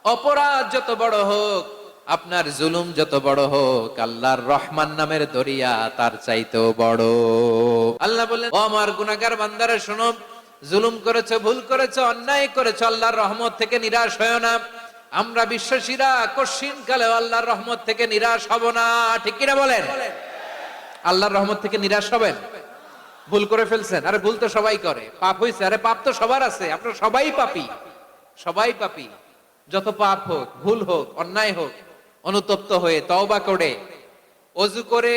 অপরাধ যত বড় হোক, আপনার জুলুম যত বড় হোক, আল্লাহর রহমান নামের দরিয়া তার চাইতেও বড়। আল্লাহ বললেন, ও আমার গুনাহগার বান্দারা শোনো, জুলুম করেছো, ভুল করেছো, অন্যায় করেছো, আল্লাহর রহমত থেকে নিরাশ হয়ো না। আমরা বিশ্বাসীরা কঠিন কালেও আল্লাহর রহমত থেকে নিরাশ হব না। ঠিক কিনা বলেন? আল্লাহর রহমত থেকে নিরাশ হবেন? ভুল করে ফেলছেন, আরে ভুল তো সবাই করে। পাপ হয়েছে, আরে পাপ তো সবার আছে, আপনারা সবাই পাপী, সবাই পাপী। যত পাপ হোক, ভুল হোক, অন্যায় হোক, অনুতপ্ত হয়ে তওবা করে ওযু করে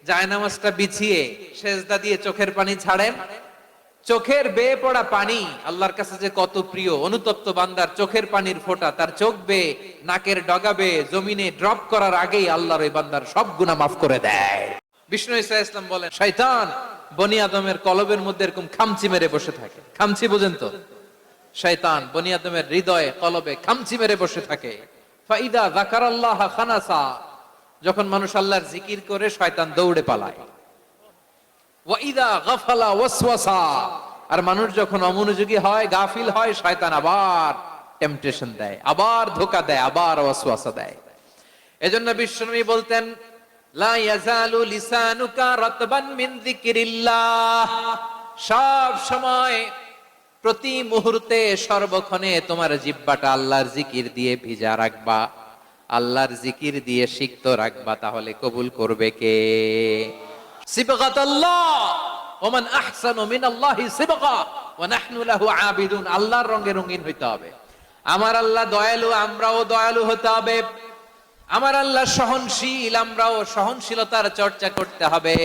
জায়নামাজটা বিছিয়ে সেজদা দিয়ে চোখের পানি ছাড়েন। চোখের বেয়ে পড়া পানি আল্লাহর কাছে যে কত প্রিয়। অনুতপ্ত বান্দার চোখের পানির ফোঁটা তার চোখ বেয়ে, নাকের ডগা বেয়ে জমিনে ড্রপ করার আগেই আল্লাহর ওই বান্দার সব গুনাহ মাফ করে দেয়। বিষ্ণু ঈসা ইসলাম বলেন, শয়তান বনি আদমের কলবের মধ্যে এরকম খামচি মেরে বসে থাকে। খামচি বুঝেন তো? শয়তান বনি আদমের হৃদয়ে কলবে খামচি মেরে বসে থাকে। ফাইদা যাকারাল্লাহ খানাসা, যখন মানুষ আল্লাহর জিকির করে শয়তান দৌড়ে পালায়। ওয়াইদা গাফালা ওয়াসওয়াসা, আর মানুষ যখন অমনোযোগী হয়, গাফিল হয়, শয়তান আবার টেম্পটেশন দেয়, আবার ধোঁকা দেয়, আবার ওয়াসওয়াসা দেয়। এজন্য বিশ্বনবী বলতেন, লা ইয়াজালু লিসানুকা রাতবান মিন যিকরিল্লাহ, সব সময় প্রতি মুহূর্তে সর্বক্ষণে তোমার জিহ্বাটা আল্লাহর জিকির দিয়ে ভিজা রাখবা, আল্লাহর জিকির দিয়ে সিক্ত রাখবা, তাহলে কবুল করবে কে? সিবগাতাল্লাহ, ওমান আহসানু মিনাল্লাহি সিবগা ওয়া নাহনু লাহু আবিদুন। আল্লাহর রঙে রঙিন হইতে হবে। আমার আল্লাহ দয়ালু, আমরাও দয়ালু হতে হবে। আমার আল্লাহ সহনশীল, আমরাও সহনশীলতার চর্চা করতে হবে।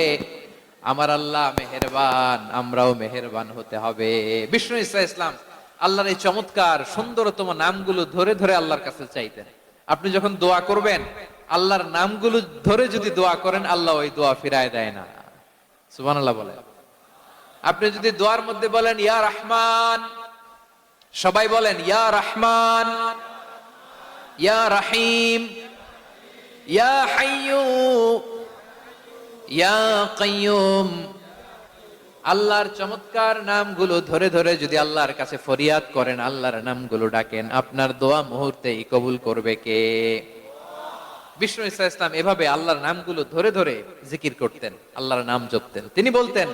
আমার আল্লাহ মেহেরবান, আমরাও মেহেরবান হতে হবে। বিষ্ণু ঈসা ইসলাম আল্লাহর এই চমৎকার সুন্দরতম নামগুলো ধরে ধরে আল্লাহর কাছে চাইতেন। আপনি যখন দোয়া করবেন, আল্লাহর নামগুলো ধরে যদি দোয়া করেন, আল্লাহ ওই দোয়া ফিরায় দেয় না। সুবহানাল্লাহ বলেন। আপনি যদি দোয়ার মধ্যে বলেন ইয়া রহমান, সবাই বলেন ইয়া রহমান, ইয়া রহিম, ইয়া হাইয়ু, ইয়া কাইয়ুম, আল্লাহর চমৎকার নামগুলো ধরে ধরে যদি আল্লাহর কাছে ফরিয়াদ করেন, আল্লাহর নামগুলো ডাকেন, আপনার দোয়া মুহূর্তেই কবুল করবে কে? বিষ্ণু ঈসা ইসলাম এভাবে আল্লাহর নামগুলো ধরে ধরে জিকির করতেন, আল্লাহর নাম জপতেন। তিনি বলতেন,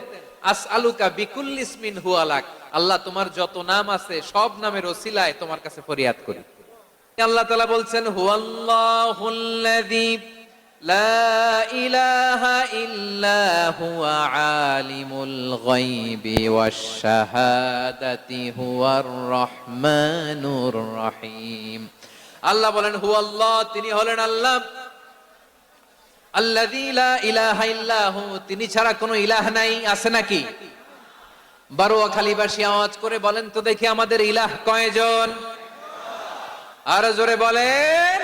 আসআলুকা বিকুল্লি ইসমিন হুয়া লাক, আল্লাহ তোমার যত নাম আছে সব নামের ওসিলায় তোমার কাছে ফরিয়াদ করি। আল্লাহ তাআলা বলছেন, হুয়াল্লাহুল্লাযী লা ইলাহা ইল্লা হুয়া আলিমুল গায়বি ওয়াশ শাহাদাতি হুয়ার রহমানুর রহিম। আল্লাহ বলেন হুয়াল্লাহ, তিনি হলেন আল্লাহ, আল্লাযী লা ইলাহা ইল্লাহু, তিনি ছাড়া কোনো ইলাহ নাই। আছে নাকি? বারোয়াখালীবাসী আওয়াজ করে বলেন তো দেখি, আমাদের ইলাহ কয়জন? আর জোরে বলেন।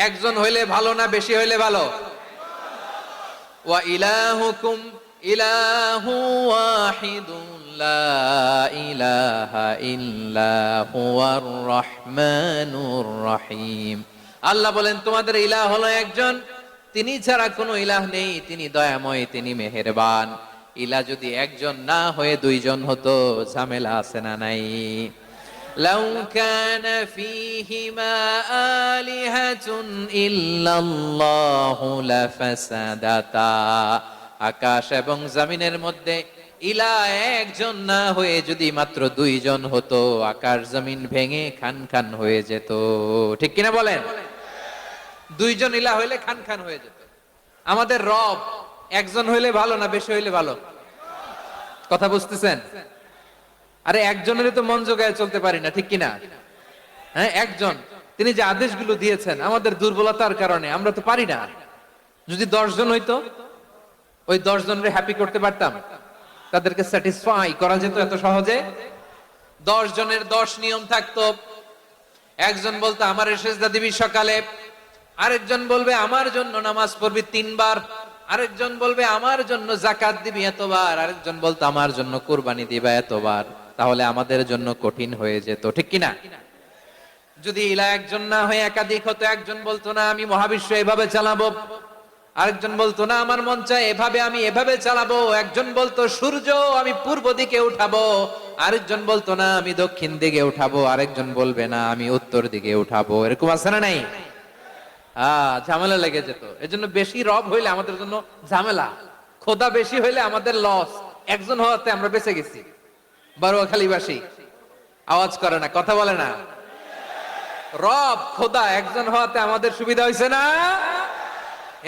একজন হইলে ভালো না বেশি হইলে ভালো? ওয়া ইলাহুকুম ইলাহু ওয়াহিদুন লা ইলাহা ইল্লা হুয়ার রহমানুর রহিম। আল্লাহ বলেন তোমাদের ইলাহ হলো একজন, তিনি ছাড়া কোনো ইলাহ নেই, তিনি দয়াময়, তিনি মেহেরবান। ইলাহ যদি একজন না হয়ে দুইজন হতো, ঝামেলা আছে না নাই? লাউ কানা ফীহিমা আলিহাতুন ইল্লাল্লাহু লাফাসাদাতা, আকাশ এবং জমিনের মধ্যে ইলাহ একজন না হয়ে যদি মাত্র দুইজন হতো, আকাশ জমিন ভেঙে খান খান হয়ে যেত। ঠিক কিনা বলেন? দুইজন ইলাহ হইলে খান খান হয়ে যেত। আমাদের রব একজন হইলে ভালো না বেশি হইলে ভালো? কথা বুঝতেছেন? আরে একজনের তো মন জোগায় চলতে পারি না, ঠিক কিনা? হ্যাঁ, একজন, তিনি যে আদেশগুলো দিয়েছেন আমাদের দুর্বলতার কারণে আমরা তো পারি না। যদি 10 জন হইতো, ওই 10 জনের হ্যাপি করতে পারতাম, তাদেরকে স্যাটিসফাই করা যেত এত সহজে। 10 জনের 10 নিয়ম থাকতো। একজন বলতো আমার সেজদা দিবি সকালে, আরেকজন বলবে আমার জন্য নামাজ পড়বি 3 বার, আরেকজন বলবে আমার জন্য যাকাত দিবি এতবার, আরেকজন বলতো আমার জন্য কুরবানি দিবা এতবার। তাহলে আমাদের জন্য কঠিন হয়ে যেত, ঠিক কিনা? যদি ইলাহ একজন না হয়ে একাধিক হতো, একজন বলতো না আমি মহাবিশ্ব এভাবে চালাবো, আরেকজন বলতো না আমার মন চায় এভাবে, আমি এভাবে চালাবো। একজন বলতো সূর্য আমি পূর্ব দিকে উঠাবো, আরেকজন বলতো না আমি দক্ষিণ দিকে উঠাবো, আরেকজন বলবে না আমি উত্তর দিকে উঠাবো। এরকম আছে না নাই? ঝামেলা লেগে যেত। এজন্য বেশি রব হইলে আমাদের জন্য ঝামেলা, খোদা বেশি হইলে আমাদের লস। একজন হওয়াতে আমরা বেঁচে গেছি। বারোয়াখালীবাসী আওয়াজ করে না, কথা বলে না। রব খোদা একজন হওয়াতে আমাদের সুবিধা হয়েছে না।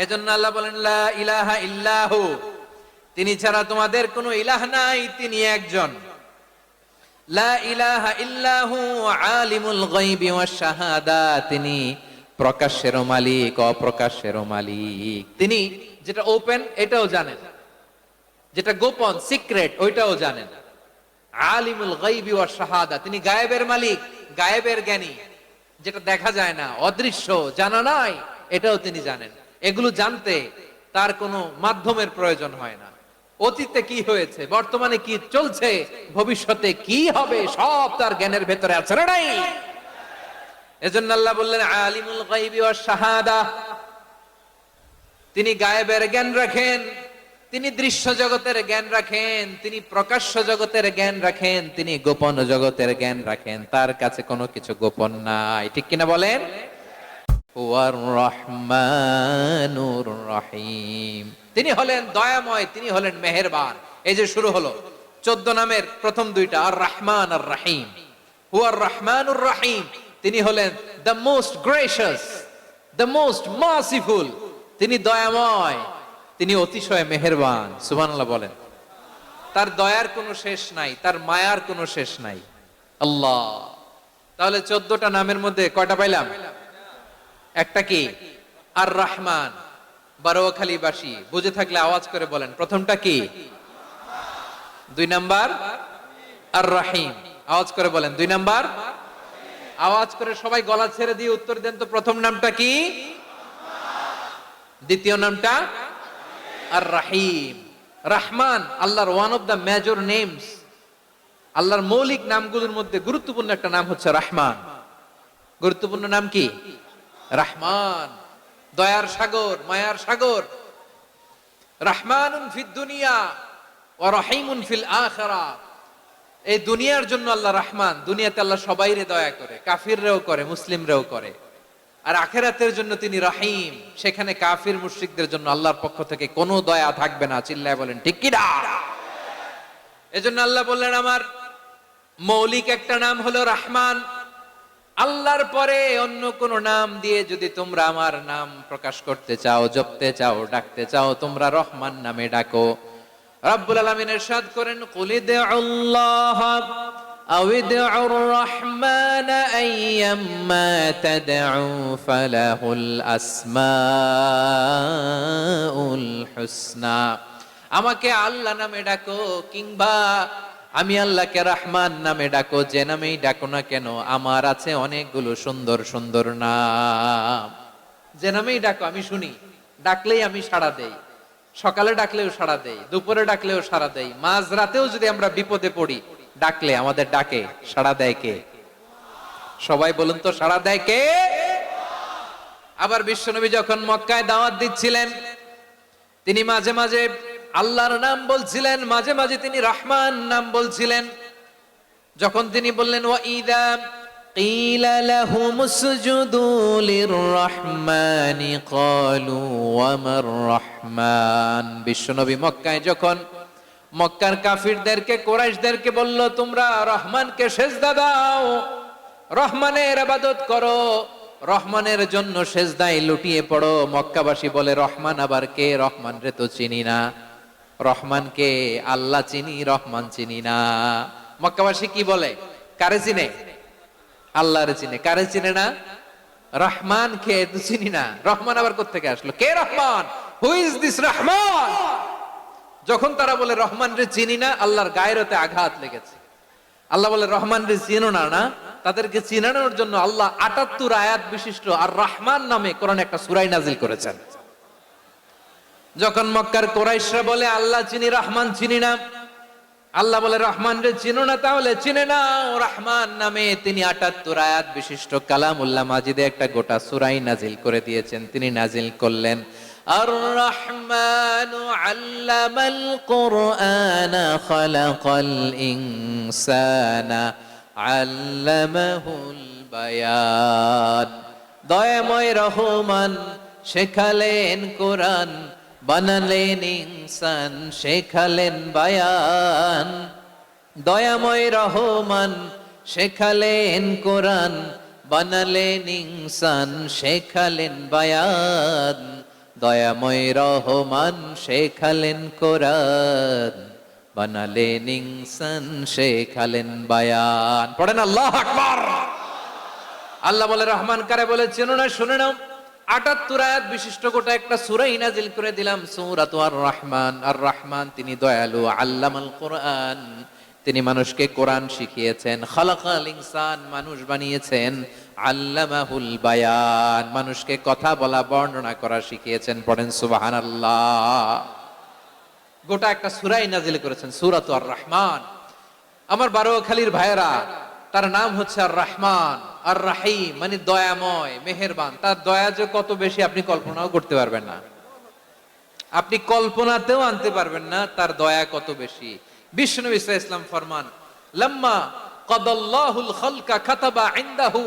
এজন্য আল্লাহ বলেন লা ইলাহা ইল্লাহু, তিনি ছাড়া তোমাদের কোনো ইলাহ নাই, তিনি একজন। লা ইলাহা ইল্লাহু আলিমুল গায়বি ওয়াশ শাহাদা, তিনি প্রকাশ্যেরও মালিক অপ্রকাশ্যেরও মালিক। তিনি যেটা ওপেন এটাও জানেন, যেটা গোপন সিক্রেট ওইটাও জানেন। আলিমুল গায়বি ওয়াশ শাহাদা, তিনি গায়েবের মালিক, গায়েবের জ্ঞানী, যেটা দেখা যায় না, অদৃশ্য, জানা নাই, এটাও তিনি জানেন। এগুলো জানতে তার কোনো মাধ্যমের প্রয়োজন হয় না। অতীতে কি হয়েছে, বর্তমানে কি চলছে, ভবিষ্যতে কি হবে, সব তার জ্ঞানের ভেতরে আছে না নাই? এজন্য আল্লাহ বললেন আলিমুল গায়বি ওয়াশ শাহাদা, তিনি গায়েবের জ্ঞান রাখেন, তিনি দৃশ্য জগতের জ্ঞান রাখেন, তিনি প্রকাশ্য জগতের জ্ঞান রাখেন, তিনি গোপন জগতের জ্ঞান রাখেন। তার কাছে কোনো কিছু গোপন নাই, ঠিক কিনা বলেন? হুয়ার রহমানুর রহিম, তিনি হলেন দয়াময়, তিনি হলেন মেহেরবান। এই যে শুরু হলো 14 নামের প্রথম দুইটা, আর রহমান আর রহিম। হুয়ার রহমানুর রহিম, তিনি হলেন the most gracious, the most merciful, তিনি দয়াময়, তিনি অতিশয় মেহেরবান। সুবহানাল্লাহ বলেন। তার দয়ার কোনো শেষ নাই, তার মায়ার কোনো শেষ নাই। আল্লাহ, তাহলে 14টা নামের মধ্যে কয়টা পাইলাম? একটা কি? আর রহমান। বারোয়াখালীবাসী বুঝে থাকলে আওয়াজ করে বলেন, প্রথমটা কি? 2 নাম্বার আর রহিম। আওয়াজ করে বলেন 2 নাম্বার। আওয়াজ করে সবাই গলা ছেড়ে দিয়ে উত্তর দেন তো, প্রথম নামটা কি? দ্বিতীয় নামটা? আর রহিম। রহমান আল্লাহর one of the major names. আল্লাহর মৌলিক নামগুলোর মধ্যে গুরুত্বপূর্ণ একটা নাম হচ্ছে রহমান। গুরুত্বপূর্ণ নাম কি? রহমান, দয়ার সাগর, মায়ার সাগর। রহমানুন ফিদ দুনিয়া ওয়া রহিমুন ফিল আখিরা। এই দুনিয়ার জন্য আল্লাহ রহমান, দুনিয়াতে আল্লাহ সবাইরে দয়া করে, কাফিররেও করে, মুসলিমরেও করে। আর আখিরাতের জন্য তিনি রহিম, সেখানে কাফির মুশরিকদের জন্য আল্লাহর পক্ষ থেকে কোনো দয়া থাকবে না। চিল্লায় বলেন ঠিক কি না? এজন্য আল্লাহ বললেন আমার মৌলিক একটা নাম হলো রহমান। আল্লাহর পরে অন্য কোন নাম দিয়ে যদি তোমরা আমার নাম প্রকাশ করতে চাও, জপতে চাও, ডাকতে চাও, তোমরা রহমান নামে ডাকো। রব্বুল আলামিন ইরশাদ করেন কুলিদুল্লাহ আও ইদউর রহমান আইয়াম্মা তাদউ ফালাহুল আসমাউল হুসনা। আমাকে আল্লাহ নামে ডাকো কিংবা আমি আল্লাহকে রহমান নামে ডাকো, যে নামেই ডাকো না কেন আমার আছে অনেকগুলো সুন্দর সুন্দর নাম। যে নামেই ডাকো আমি শুনি, ডাকলেই আমি সাড়া দেই। সকালে ডাকলেও সাড়া দেই, দুপুরে ডাকলেও সাড়া দেই, মাঝ রাতেও যদি আমরা বিপদে পড়ি ডাকলে আমাদের ডাকে সাড়া দেয় কে? সবাই বলুন তো, সাড়া দেয় কে? আবার বিশ্বনবী যখন মক্কায় দাওয়াত দিচ্ছিলেন, তিনি মাঝে মাঝে আল্লাহর নাম বলছিলেন, মাঝে মাঝে তিনি রহমান নাম বলছিলেন। যখন তিনি বললেন ওয়া ইযা কিলা লাহুম উসজুদু লিররহমানি ক্বালু ওয়া মার রহমান। বিশ্বনবী মক্কায় যখন মক্কার কাফিরদেরকে, কুরাইশদেরকে বলল তোমরা রহমানকে সিজদা দাও, রহমানের ইবাদত করো, রহমানের জন্য সিজদায় লুটিয়ে পড়ো, মক্কাবাসী বলে রহমান আবার কে? রহমান রে তো চিনি না। রহমানকে আল্লাহ চিনি, রহমান চিনি না। মক্কাবাসী কি বলে? কারে চিনে? আল্লাহরে চিনে। কারে চিনে না? রহমান কে তো চিনি না। রহমান আবার কোত্থেকে আসলো? কে Rahman? Who is this Rahman? যখন তারা বলে রহমান রে চিনি না, আল্লাহর গায়রতে আঘাত লেগেছে। আল্লাহ বলে রহমান রে চিনো না, না তাদেরকে চিনানোর জন্য আল্লাহ ৭৮ আয়াত বিশিষ্ট আর রহমান নামে কোরআনে একটা সূরা নাজিল করেছেন। যখন মক্কার কুরাইশরা বলে আল্লাহ চিনি, রহমান চিনি না, আল্লাহ বলে রহমান রে চিনো না, তাহলে চিনে নাও রহমান নামে। তিনি ৭৮ আয়াত বিশিষ্ট কালামুল্লাহ মাজিদে একটা গোটা সূরা নাজিল করে দিয়েছেন। তিনি নাজিল করলেন আর রহমানু আল্লামাল কুরআনা খালাকাল ইনসানা আল্লামাহুল বায়ান। দয়াময় রহমান শেখালেন কোরআন, বানালেন ইনসান শেখালেন বায়ান। দয়াময় রহমান শেখালেন কোরআন, বানালেন ইনসান শেখালেন বায়ান। দয়াময় রহমান শেখালেন কোরআন, বানালেন ইনসান শেখালেন বায়ান। পড়েন আল্লাহু আকবার। আল্লাহ বলে রহমান কারে বলে চেনো না? শুনে নাও, ৭৮ আয়াত বিশিষ্ট গোটা একটা সূরাই নাজিল করে দিলাম, সূরাতু আর রহমান। আর রহমান তিনি দয়ালু, আল্লামাল কোরআন তিনি মানুষকে কোরআন শিখিয়েছেন, খালাকাল ইনসান মানুষ বানিয়েছেন, আল্লামাহুল বায়ান মানুষকে কথা বলা বর্ণনা করা শিখিয়েছেন। পড়েন সুবহানাল্লাহ। গোটা একটা সূরাই নাজিল করেছেন, সূরাতু আর রহমান। আমার বারোখালীর ভাইয়েরা, তার নাম হচ্ছে আর রহমান আর রাহিম, মানে দয়াময় মেহেরবান। তার দয়া যে কত বেশি আপনি কল্পনাও করতে পারবেন না, আপনি কল্পনাতেও আনতে পারবেন না তার দয়া কত বেশি। বিশ্বনবী সাল্লাল্লাহু আলাইহি ওয়াসাল্লাম ফরমান, লাম্মা কাদাল্লাহুল খালকা কাতাবা ইনদাহু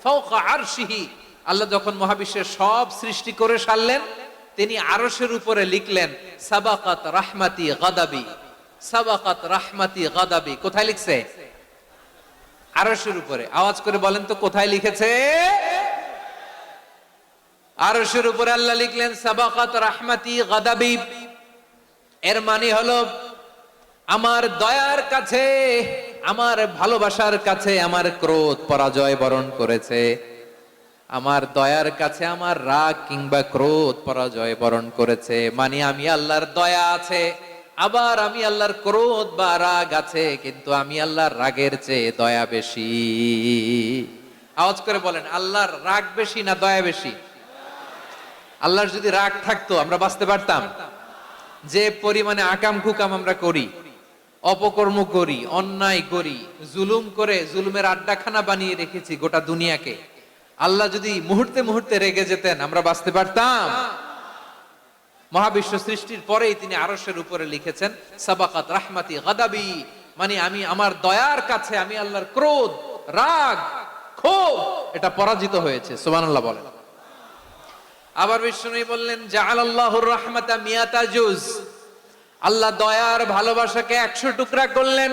ফাওকা আরশিহি। আল্লাহ যখন মহাবিশ্বের সব সৃষ্টি করে সারলেন, তিনি আরশের উপরে লিখলেন সাবাকাত রাহমাতি গাদাবি, সাবাকাত রাহমাতি গাদাবি। কোথায় লিখছে? আরশের উপরে। আওয়াজ করে বলেন তো কোথায় লিখেছে? আরশের উপরে আল্লাহ লিখলেন সাবাকাত রাহমাতি গাদাবি। এর মানে হলো আমার দয়ার কাছে, আমার ভালোবাসার কাছে আমার ক্রোধ পরাজয় বরণ করেছে। আমার দয়ার কাছে আমার রাগ কিংবা ক্রোধ পরাজয় বরণ করেছে। মানে আমি আল্লাহর দয়া আছে, আবার আমি আল্লাহর ক্রোধ বা রাগ আছে, কিন্তু আমি আল্লাহর রাগের চেয়ে দয়া বেশি। আওয়াজ করে বলেন, আল্লাহর রাগ বেশি না দয়া বেশি? আল্লাহর যদি রাগ থাকতো আমরা বাঁচতে পারতাম? যে পরিমাণে আকাম কুকাম আমরা করি, অপকর্ম করি, অন্যায় করি, জুলুম করে জুলুমের আড্ডাখানা বানিয়ে রেখেছি গোটা দুনিয়াকে, আল্লাহ যদি মুহূর্তে মুহূর্তে রেগে যেতেন আমরা বাঁচতে পারতাম? মহাবিশ্ব সৃষ্টির পরেই তিনি আরশের উপরে লিখেছেন সাবাকাত রাহমাতি গাদাবি, মানে আমি আমার দয়ার কাছে আমি আল্লাহর ক্রোধ, রাগ, ক্ষোভ এটা পরাজিত হয়েছে। সুবহানাল্লাহ বলেন। আবার বিষ্ণু বললেন জাআলাল্লাহুর রাহমাতা মিয়াতা জুজ। আল্লাহ দয়ার ভালোবাসাকে ১০০ টুকরা করলেন,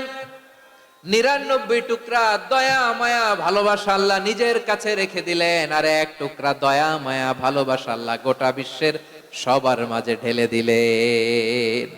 ৯৯ টুকরা দয়া মায়া ভালোবাসা আল্লাহ নিজের কাছে রেখে দিলেন, আর ১ টুকরা দয়া মায়া ভালোবাসা আল্লাহ গোটা বিশ্বের সবার মাঝে ঢেলে দিলেন।